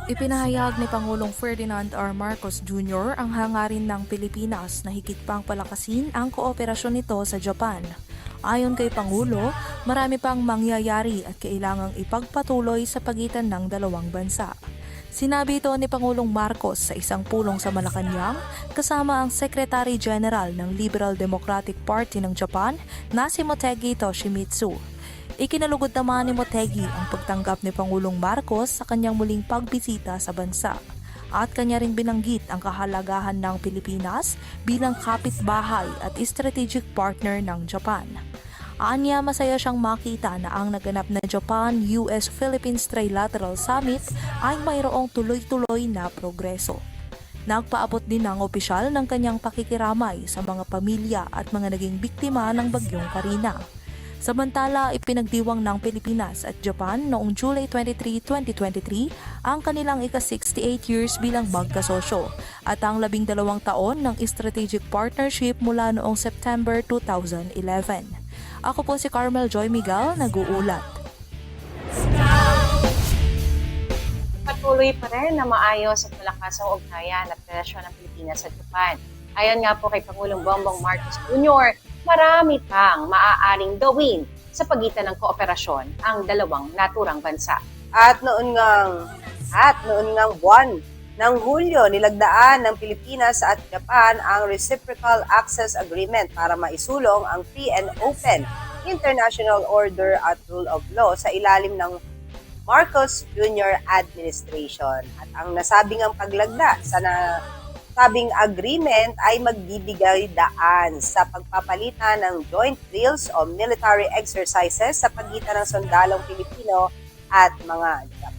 Ipinahayag ni Pangulong Ferdinand R. Marcos Jr. ang hangarin ng Pilipinas na higit pang palakasin ang kooperasyon nito sa Japan. Ayon kay Pangulo, marami pang mangyayari at kailangang ipagpatuloy sa pagitan ng dalawang bansa. Sinabi ito ni Pangulong Marcos sa isang pulong sa Malacanang kasama ang Secretary General ng Liberal Democratic Party ng Japan na si Motegi Toshimitsu. Ikinalugod naman ni Motegi ang pagtanggap ni Pangulong Marcos sa kanyang muling pagbisita sa bansa. At kanya ring binanggit ang kahalagahan ng Pilipinas bilang kapitbahay at strategic partner ng Japan. Anya, masaya siyang makita na ang naganap na Japan-US-Philippines Trilateral Summit ay mayroong tuloy-tuloy na progreso. Nagpaabot din ng opisyal ng kanyang pakikiramay sa mga pamilya at mga naging biktima ng bagyong Karina. Samantala, ipinagdiwang ng Pilipinas at Japan noong July 23, 2023 ang kanilang ika-68 years bilang magkasosyo at ang 12 taon ng strategic partnership mula noong September 2011. Ako po si Carmel Joy Miguel, nag-uulat. Patuloy pa rin na maayos at malakas ang ugnayan at relasyon ng Pilipinas sa Japan. Ayon nga po kay Pangulong Bongbong Marcos Jr., marami pang maaaring gawin sa pagitan ng kooperasyon ang dalawang naturang bansa. At noon ngang buwan ng Hulyo, nilagdaan ng Pilipinas at Japan ang Reciprocal Access Agreement para maisulong ang free and open international order at rule of law sa ilalim ng Marcos Jr. Administration. At ang nasabing ang paglagda sa sabing agreement ay magbibigay daan sa pagpapalitan ng joint drills o military exercises sa pagitan ng sundalong Pilipino at mga Japan.